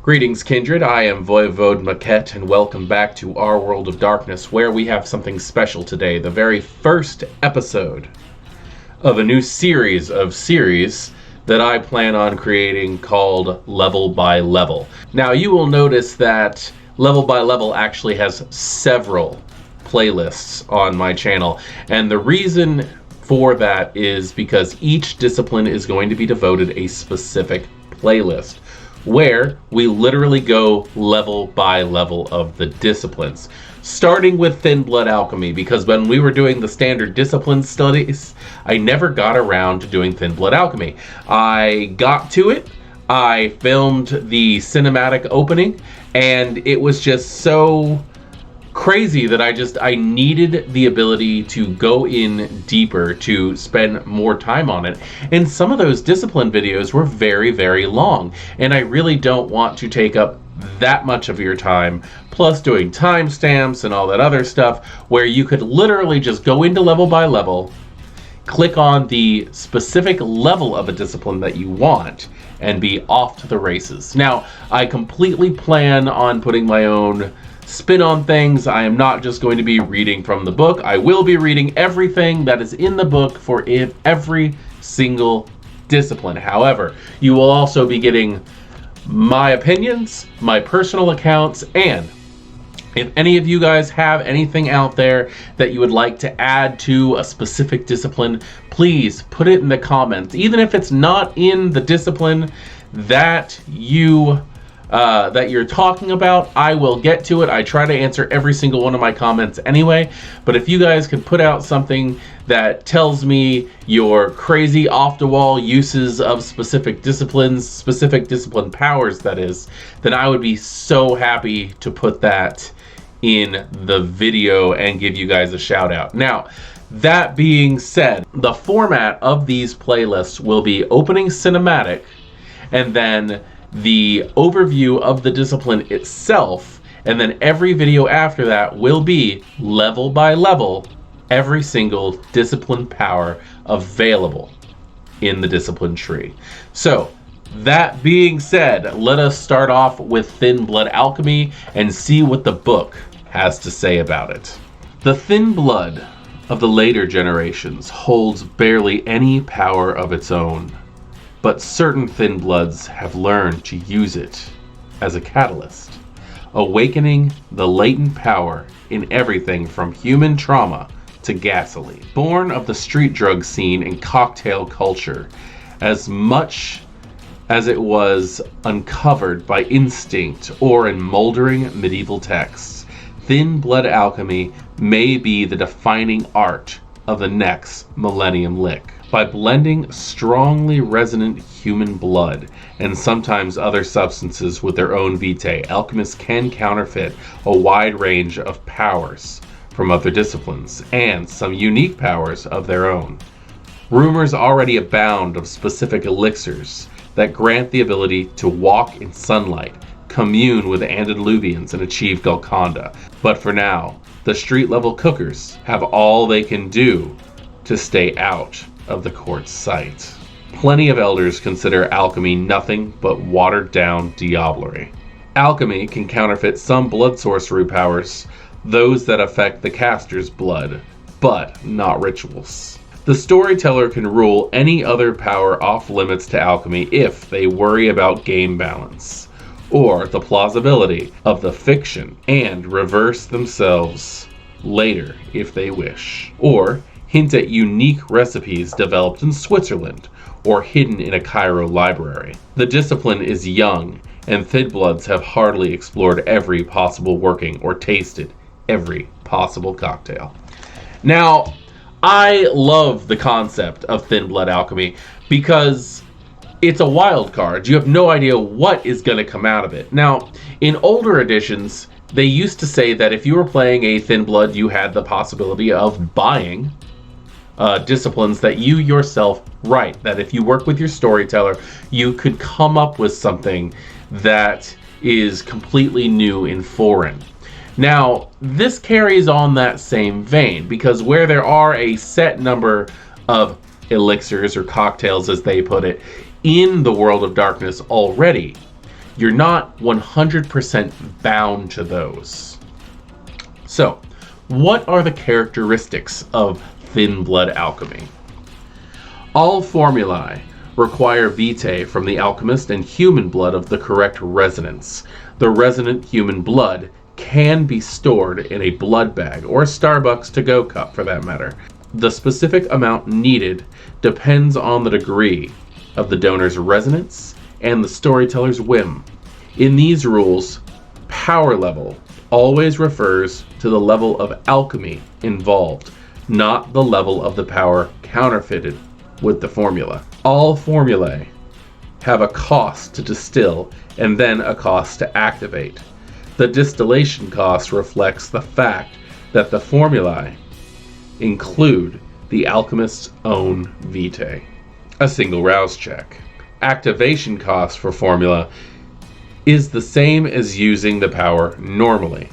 Greetings, kindred. I am Voivode Maquette, and welcome back to our World of Darkness, where we have something special today. The very first episode of a new series that I plan on creating called Level by Level. Now, you will notice that Level by Level actually has several playlists on my channel, and the reason for that is because each discipline is going to be devoted a specific playlist, where we literally go level by level of the disciplines. Starting with Thin Blood Alchemy, because when we were doing the standard discipline studies, I never got around to doing Thin Blood Alchemy. I got to it, I filmed the cinematic opening, and it was just so crazy that I needed the ability to go in deeper, to spend more time on it. And some of those discipline videos were very, very long, and I really don't want to take up that much of your time, plus doing timestamps and all that other stuff, where you could literally just go into level by level, click on the specific level of a discipline that you want, and be off to the races. Now, I completely plan on putting my own spin on things. I am not just going to be reading from the book. I will be reading everything that is in the book for every single discipline. However, you will also be getting my opinions, my personal accounts, and if any of you guys have anything out there that you would like to add to a specific discipline, please put it in the comments. Even if it's not in the discipline that you're talking about, I will get to it. I try to answer every single one of my comments anyway, but if you guys could put out something that tells me your crazy off-the-wall uses of specific disciplines, specific discipline powers that is, then I would be so happy to put that in the video and give you guys a shout out. Now, that being said, the format of these playlists will be opening cinematic, and then the overview of the discipline itself, and then every video after that will be level by level, every single discipline power available in the discipline tree. So, that being said, let us start off with Thin Blood Alchemy and see what the book has to say about it. The thin blood of the later generations holds barely any power of its own, but certain thin bloods have learned to use it as a catalyst, awakening the latent power in everything from human trauma to gasoline. Born of the street drug scene and cocktail culture, as much as it was uncovered by instinct or in moldering medieval texts, Thin Blood Alchemy may be the defining art of the next millennium lick. By blending strongly resonant human blood and sometimes other substances with their own vitae, alchemists can counterfeit a wide range of powers from other disciplines and some unique powers of their own. Rumors already abound of specific elixirs that grant the ability to walk in sunlight, commune with antediluvians, and achieve Golconda. But for now, the street-level cookers have all they can do to stay out of the court's sight. Plenty of elders consider alchemy nothing but watered-down diablerie. Alchemy can counterfeit some blood sorcery powers, those that affect the caster's blood, but not rituals. The storyteller can rule any other power off limits to alchemy if they worry about game balance, or the plausibility of the fiction, and reverse themselves later if they wish, or hint at unique recipes developed in Switzerland or hidden in a Cairo library. The discipline is young, and Thin Bloods have hardly explored every possible working or tasted every possible cocktail. Now, I love the concept of Thin Blood Alchemy because it's a wild card. You have no idea what is going to come out of it. Now, in older editions, they used to say that if you were playing a Thin Blood, you had the possibility of buying disciplines that you yourself write. That if you work with your storyteller, you could come up with something that is completely new and foreign. Now, this carries on that same vein, because where there are a set number of elixirs or cocktails, as they put it, in the World of Darkness already, you're not 100% bound to those. So, what are the characteristics of thin blood alchemy? All formulae require vitae from the alchemist and human blood of the correct resonance. The resonant human blood can be stored in a blood bag or a Starbucks to-go cup for that matter. The specific amount needed depends on the degree of the donor's resonance and the storyteller's whim. In these rules, power level always refers to the level of alchemy involved, not the level of the power counterfeited with the formula. All formulae have a cost to distill and then a cost to activate. The distillation cost reflects the fact that the formulae include the alchemist's own vitae. A single rouse check. Activation cost for formula is the same as using the power normally.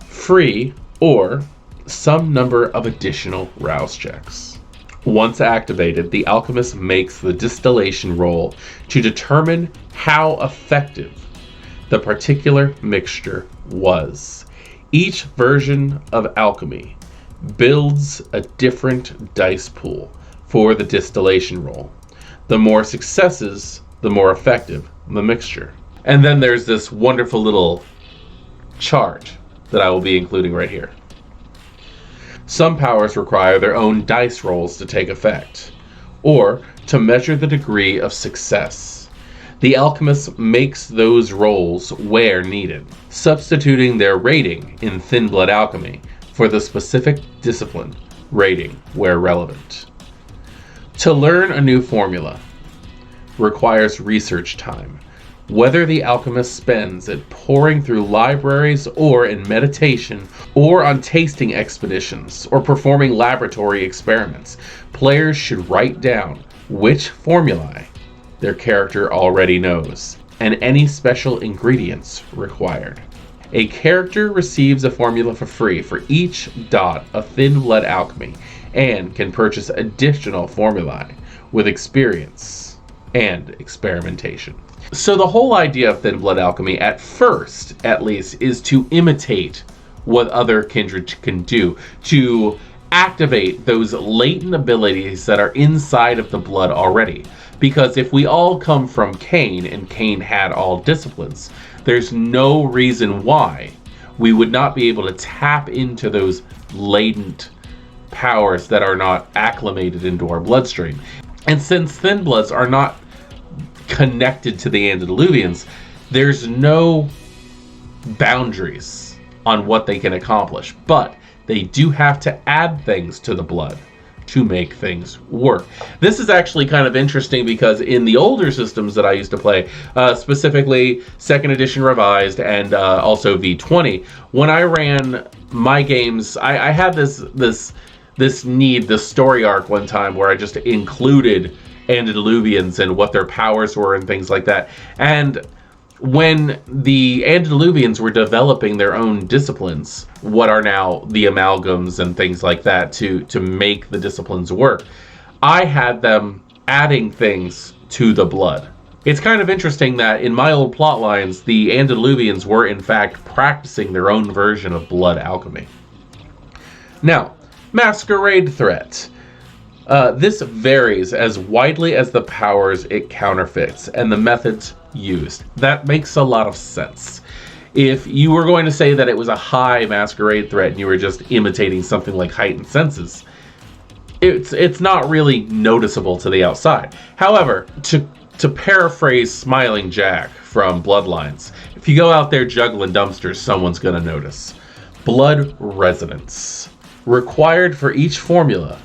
Free or some number of additional rouse checks. Once activated, the alchemist makes the distillation roll to determine how effective the particular mixture was. Each version of alchemy builds a different dice pool for the distillation roll. The more successes, the more effective the mixture. And then there's this wonderful little chart that I will be including right here. Some powers require their own dice rolls to take effect, or to measure the degree of success. The alchemist makes those rolls where needed, substituting their rating in thin blood alchemy for the specific discipline rating where relevant. To learn a new formula requires research time. Whether the alchemist spends it poring through libraries or in meditation or on tasting expeditions or performing laboratory experiments, players should write down which formulae their character already knows and any special ingredients required. A character receives a formula for free for each dot of thin blood alchemy and can purchase additional formulae with experience and experimentation. So the whole idea of thin blood alchemy, at first at least, is to imitate what other kindred can do, to activate those latent abilities that are inside of the blood already. Because if we all come from Cain, and Cain had all disciplines, there's no reason why we would not be able to tap into those latent powers that are not acclimated into our bloodstream. And since thin bloods are not connected to the antediluvians, there's no boundaries on what they can accomplish, but they do have to add things to the blood to make things work. This is actually kind of interesting because in the older systems that I used to play, specifically 2nd edition revised and also V20, when I ran my games, I had this story arc one time where I just included antediluvians and what their powers were and things like that. And when the antediluvians were developing their own disciplines, what are now the amalgams and things like that, to make the disciplines work, I had them adding things to the blood. It's kind of interesting that in my old plot lines, the antediluvians were in fact practicing their own version of blood alchemy. Now, Masquerade Threats. This varies as widely as the powers it counterfeits and the methods used. That makes a lot of sense. If you were going to say that it was a high masquerade threat and you were just imitating something like heightened senses, it's not really noticeable to the outside. However, to paraphrase Smiling Jack from Bloodlines, if you go out there juggling dumpsters, someone's going to notice. Blood resonance. Required for each formula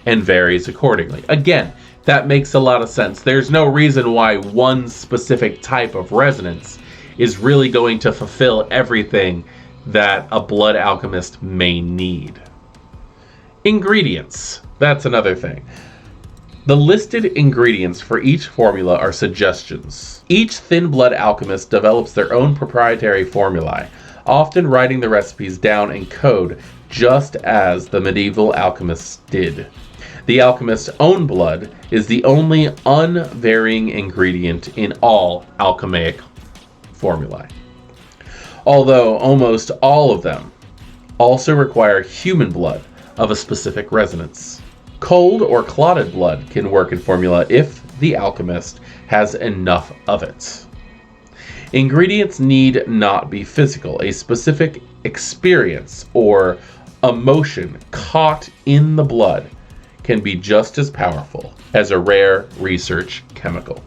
and varies accordingly. Again, that makes a lot of sense. There's no reason why one specific type of resonance is really going to fulfill everything that a blood alchemist may need. Ingredients. That's another thing. The listed ingredients for each formula are suggestions. Each thin blood alchemist develops their own proprietary formulae, often writing the recipes down in code just as the medieval alchemists did. The alchemist's own blood is the only unvarying ingredient in all alchemic formulae. Although almost all of them also require human blood of a specific resonance. Cold or clotted blood can work in formula if the alchemist has enough of it. Ingredients need not be physical. A specific experience or emotion caught in the blood can be just as powerful as a rare research chemical.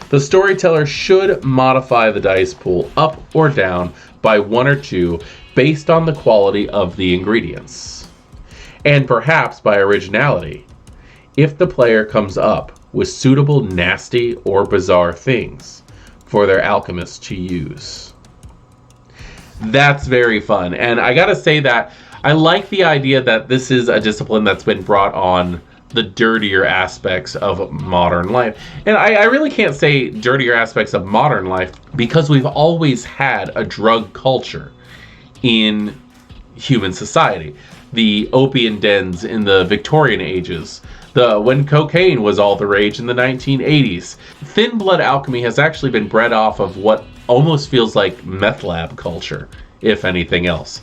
The storyteller should modify the dice pool up or down by 1 or 2 based on the quality of the ingredients, and perhaps by originality, if the player comes up with suitable nasty or bizarre things for their alchemist to use. That's very fun, and I gotta say that I like the idea that this is a discipline that's been brought on the dirtier aspects of modern life. And I really can't say dirtier aspects of modern life because we've always had a drug culture in human society. The opium dens in the Victorian ages, when cocaine was all the rage in the 1980s. Thin blood alchemy has actually been bred off of what almost feels like meth lab culture, if anything else.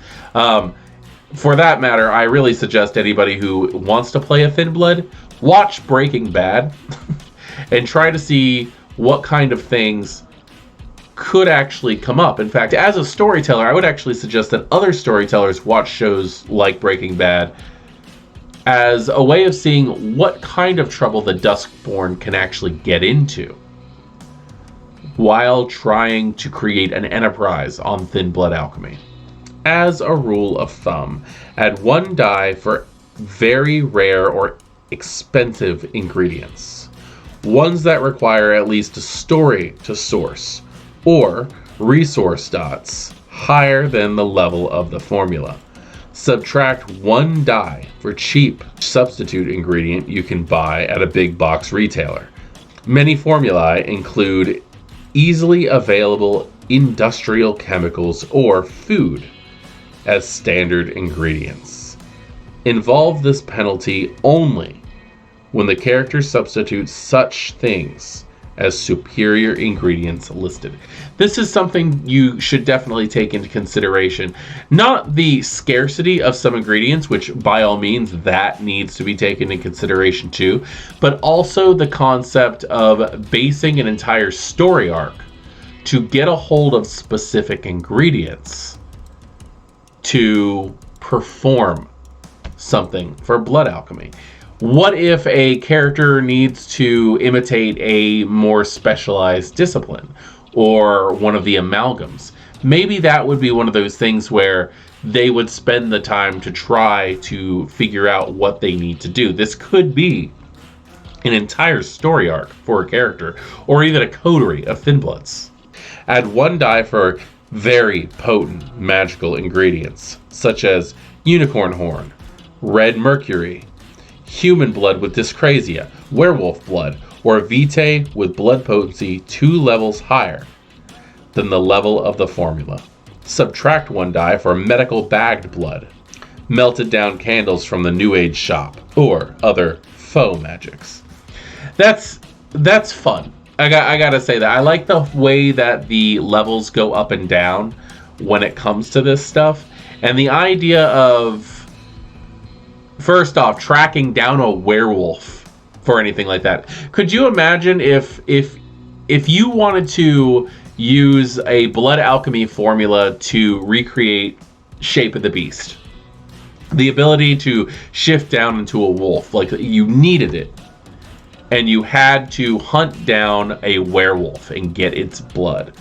For that matter, I really suggest anybody who wants to play a Thin Blood, watch Breaking Bad and try to see what kind of things could actually come up. In fact, as a storyteller, I would actually suggest that other storytellers watch shows like Breaking Bad as a way of seeing what kind of trouble the Duskborn can actually get into while trying to create an enterprise on Thin Blood alchemy. As a rule of thumb, add 1 die for very rare or expensive ingredients. Ones that require at least a story to source, or resource dots higher than the level of the formula. Subtract 1 die for cheap substitute ingredient you can buy at a big box retailer. Many formulae include easily available industrial chemicals or food as standard ingredients. Involve this penalty only when the character substitutes such things as superior ingredients listed. This is something you should definitely take into consideration. Not the scarcity of some ingredients, which by all means that needs to be taken into consideration too, but also the concept of basing an entire story arc to get a hold of specific ingredients to perform something for blood alchemy. What if a character needs to imitate a more specialized discipline or one of the amalgams? Maybe that would be one of those things where they would spend the time to try to figure out what they need to do. This could be an entire story arc for a character, or even a coterie of Thin Bloods. Add 1 die for very potent magical ingredients, such as unicorn horn, red mercury, human blood with dyscrasia, werewolf blood, or vitae with blood potency 2 levels higher than the level of the formula. Subtract 1 die for medical bagged blood, melted down candles from the New Age shop, or other faux magics. That's fun. I gotta say that. I like the way that the levels go up and down when it comes to this stuff. And the idea of, first off, tracking down a werewolf for anything like that. Could you imagine if you wanted to use a blood alchemy formula to recreate Shape of the Beast? The ability to shift down into a wolf, like you needed it. And you had to hunt down a werewolf and get its blood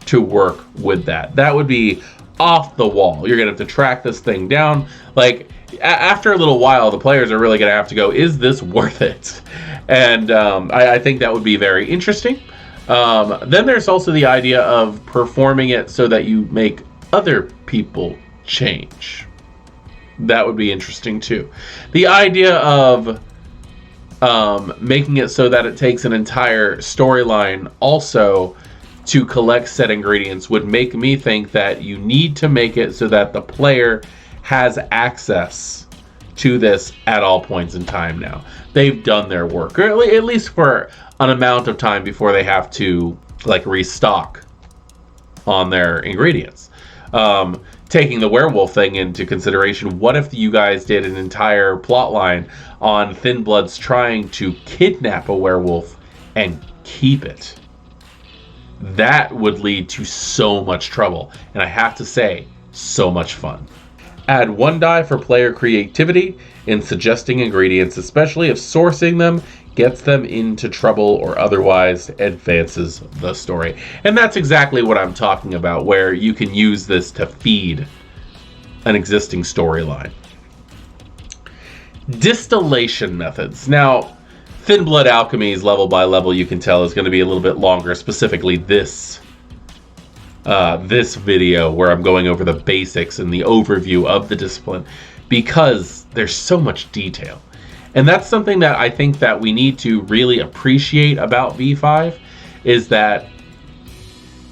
to work with that. That would be off the wall. You're going to have to track this thing down. Like, after a little while, the players are really going to have to go, is this worth it? And I think that would be very interesting. Then there's also the idea of performing it so that you make other people change. That would be interesting too. The idea of making it so that it takes an entire storyline also to collect said ingredients would make me think that you need to make it so that the player has access to this at all points in time now. They've done their work, or at least for an amount of time before they have to like restock on their ingredients. Taking the werewolf thing into consideration, what if you guys did an entire plot line on Thin Bloods trying to kidnap a werewolf and keep it? That would lead to so much trouble, and I have to say, so much fun. Add 1 die for player creativity in suggesting ingredients, especially if sourcing them gets them into trouble or otherwise advances the story. And that's exactly what I'm talking about, where you can use this to feed an existing storyline. Distillation methods. Now, Thin Blood Alchemy's level by level, you can tell, is going to be a little bit longer, specifically this video where I'm going over the basics and the overview of the discipline, because there's so much detail. And that's something that I think that we need to really appreciate about V5, is that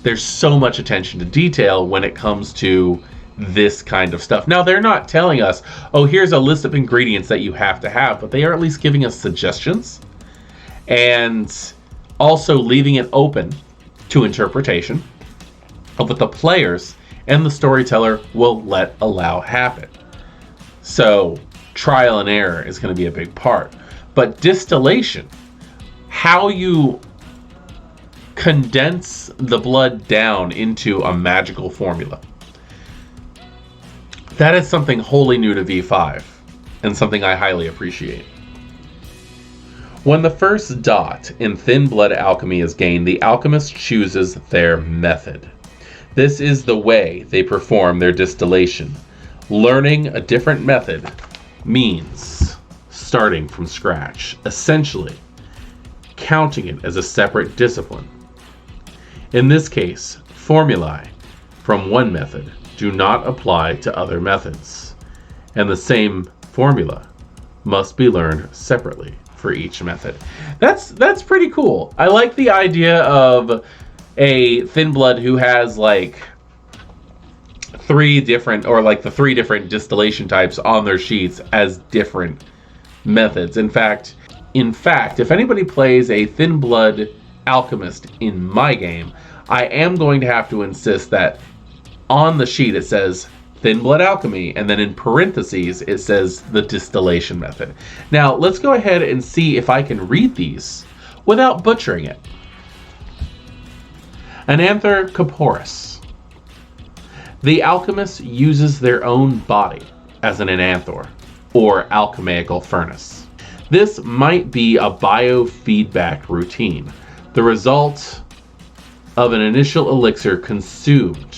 there's so much attention to detail when it comes to this kind of stuff. Now, they're not telling us, oh, here's a list of ingredients that you have to have, but they are at least giving us suggestions and also leaving it open to interpretation of what the players and the storyteller will allow happen. So trial and error is going to be a big part. But distillation, how you condense the blood down into a magical formula, that is something wholly new to V5 and something I highly appreciate. When the first dot in Thin Blood Alchemy is gained, the alchemist chooses their method. This is the way they perform their distillation. Learning a different method means starting from scratch, essentially counting it as a separate discipline. In this case, formulae from one method do not apply to other methods, and the same formula must be learned separately for each method. That's pretty cool. I like the idea of a Thin Blood who has like the 3 different distillation types on their sheets as different methods. In fact, if anybody plays a Thin Blood Alchemist in my game, I am going to have to insist that on the sheet it says Thin Blood Alchemy, and then in parentheses it says the distillation method. Now, let's go ahead and see if I can read these without butchering it. Ananther corporis. The alchemist uses their own body as an ananthor, or alchemical furnace. This might be a biofeedback routine, the result of an initial elixir consumed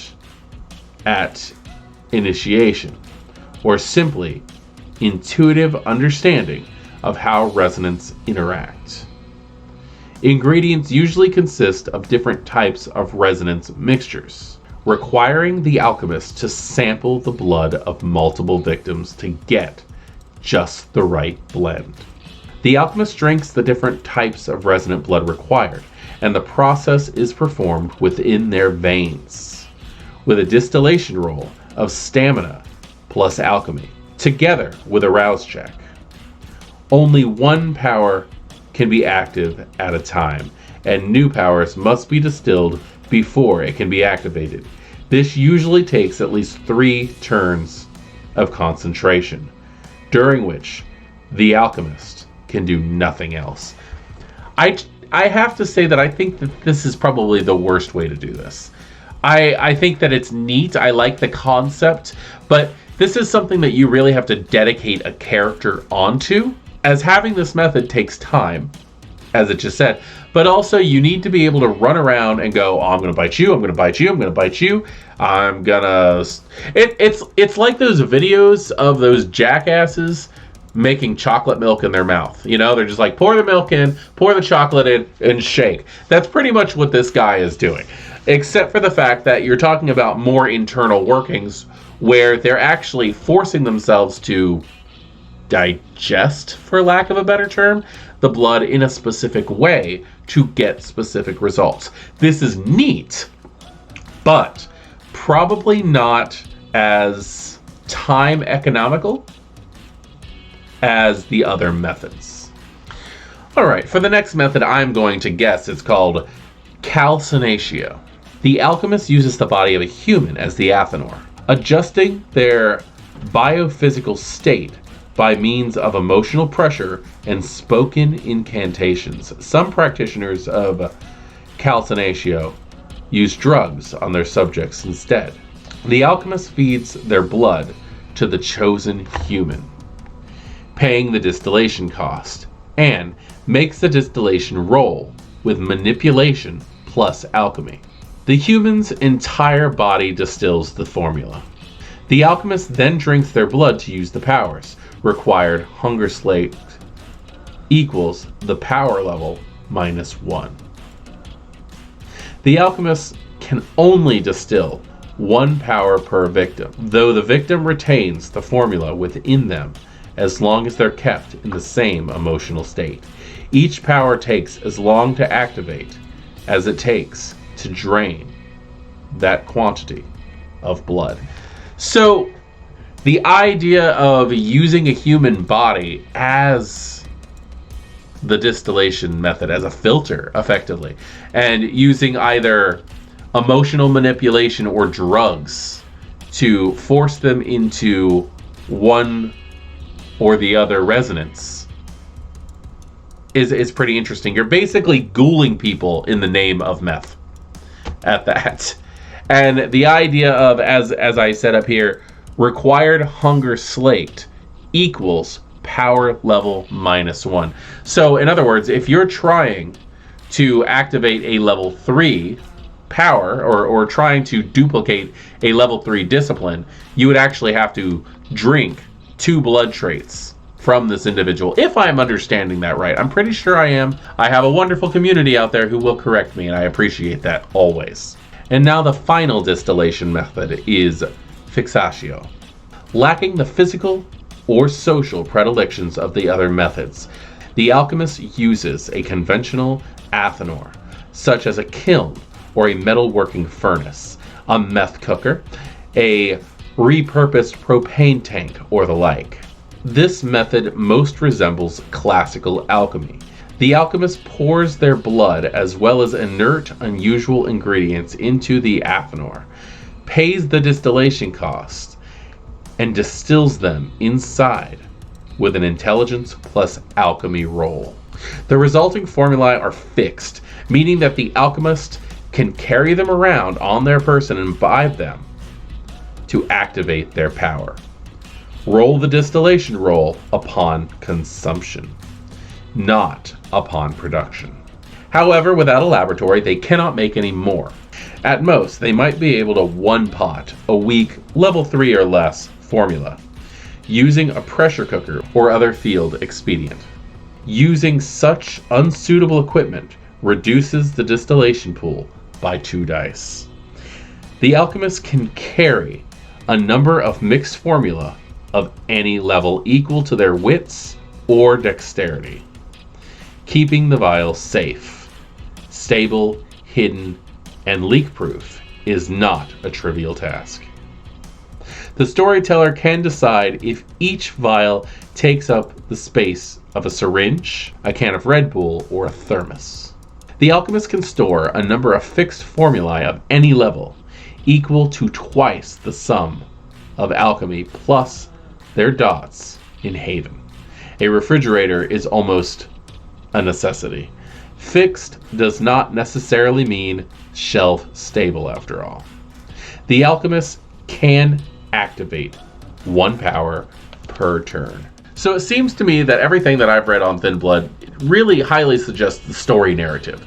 at initiation, or simply intuitive understanding of how resonance interact. Ingredients usually consist of different types of resonance mixtures, requiring the alchemist to sample the blood of multiple victims to get just the right blend. The alchemist drinks the different types of resonant blood required, and the process is performed within their veins, with a distillation roll of stamina plus alchemy, together with a rouse check. Only one power can be active at a time, and new powers must be distilled before it can be activated. This usually takes at least 3 turns of concentration, during which the alchemist can do nothing else. I have to say that I think that this is probably the worst way to do this. I think that it's neat. I like the concept, but this is something that you really have to dedicate a character onto, as having this method takes time, as it just said. But also, you need to be able to run around and go, oh, I'm going to bite you, I'm going to bite you, I'm going to bite you, I'm going to... It's like those videos of those jackasses making chocolate milk in their mouth. You know, they're just like, pour the milk in, pour the chocolate in, and shake. That's pretty much what this guy is doing. Except for the fact that you're talking about more internal workings, where they're actually forcing themselves to digest, for lack of a better term, the blood in a specific way to get specific results. This is neat, but probably not as time economical as the other methods. Alright, for the next method, I'm going to guess it's called calcinatio. The alchemist uses the body of a human as the athanor, adjusting their biophysical state by means of emotional pressure and spoken incantations. Some practitioners of calcinatio use drugs on their subjects instead. The alchemist feeds their blood to the chosen human, paying the distillation cost, and makes the distillation roll with manipulation plus alchemy. The human's entire body distills the formula. The alchemist then drinks their blood to use the powers. Required hunger slate equals the power level minus 1. The alchemist can only distill 1 power per victim, though the victim retains the formula within them as long as they're kept in the same emotional state. Each power takes as long to activate as it takes to drain that quantity of blood. So, the idea of using a human body as the distillation method, as a filter, effectively, and using either emotional manipulation or drugs to force them into one or the other resonance is pretty interesting. You're basically ghouling people in the name of meth at that. And the idea of, as I said up here, required hunger slate equals power level minus 1. So in other words, if you're trying to activate a level 3 power or trying to duplicate a level 3 discipline, you would actually have to drink 2 blood traits from this individual, if I'm understanding that right. I'm pretty sure I am. I have a wonderful community out there who will correct me, and I appreciate that always. And now the final distillation method is fixatio. Lacking the physical or social predilections of the other methods, the alchemist uses a conventional athanor, such as a kiln or a metalworking furnace, a meth cooker, a repurposed propane tank, or the like. This method most resembles classical alchemy. The alchemist pours their blood as well as inert, unusual ingredients into the athanor, pays the distillation cost, and distills them inside with an intelligence plus alchemy roll. The resulting formulae are fixed, meaning that the alchemist can carry them around on their person and imbibe them to activate their power. Roll the distillation roll upon consumption, not upon production. However, without a laboratory, they cannot make any more. At most, they might be able to one pot a week, level 3 or less formula, using a pressure cooker or other field expedient. Using such unsuitable equipment reduces the distillation pool by 2 dice. The alchemist can carry a number of mixed formula of any level equal to their wits or dexterity, keeping the vial safe, stable, hidden, and leak-proof is not a trivial task. The storyteller can decide if each vial takes up the space of a syringe, a can of Red Bull, or a thermos. The alchemist can store a number of fixed formulae of any level, equal to twice the sum of alchemy plus their dots in Haven. A refrigerator is almost a necessity. Fixed does not necessarily mean shelf stable after all. The alchemist can activate 1 power per turn. So it seems to me that everything that I've read on Thin Blood really highly suggests the story narrative.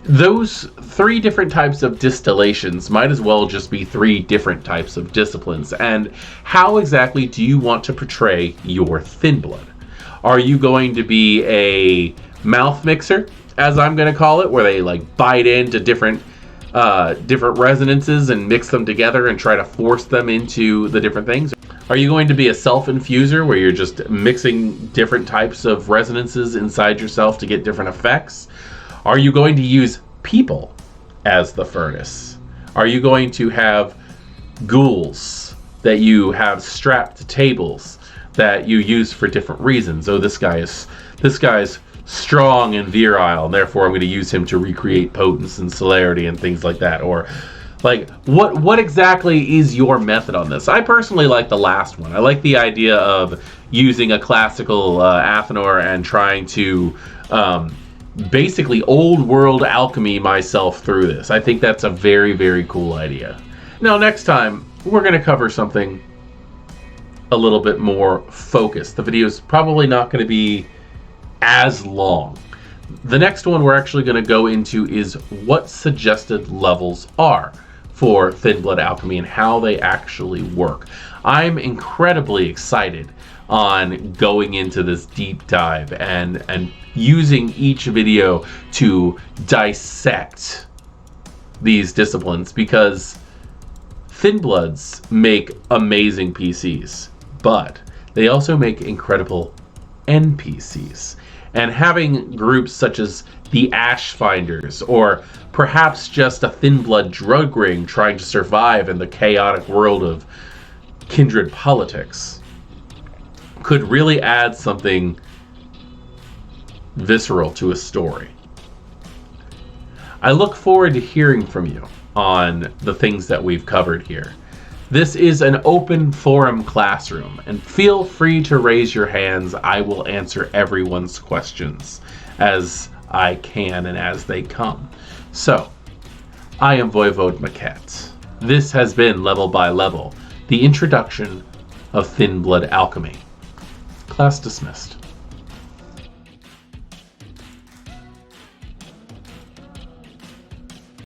Those 3 different types of distillations might as well just be 3 different types of disciplines. And how exactly do you want to portray your Thin Blood? Are you going to be a mouth mixer, as I'm going to call it, where they like bite into different resonances and mix them together and try to force them into the different things? Are you going to be a self-infuser where you're just mixing different types of resonances inside yourself to get different effects? Are you going to use people as the furnace? Are you going to have ghouls that you have strapped to tables that you use for different reasons? Oh, this guy's strong and virile, and therefore I'm going to use him to recreate potence and celerity and things like that. Or, like, what exactly is your method on this? I personally like the last one. I like the idea of using a classical Athanor and trying to basically old world alchemy myself through this. I think that's a very, very cool idea. Now, next time, we're going to cover something a little bit more focused. The video is probably not going to be as long. The next one we're actually going to go into is what suggested levels are for Thin Blood Alchemy and how they actually work. I'm incredibly excited on going into this deep dive and using each video to dissect these disciplines, because Thin Bloods make amazing PCs, but they also make incredible NPCs. And having groups such as the Ash Finders, or perhaps just a Thin Blood drug ring trying to survive in the chaotic world of kindred politics, could really add something visceral to a story. I look forward to hearing from you on the things that we've covered here. This is an open forum classroom, and feel free to raise your hands. I will answer everyone's questions as I can and as they come. So, I am Voivode Maquette. This has been Level by Level, the introduction of Thin Blood Alchemy. Class dismissed.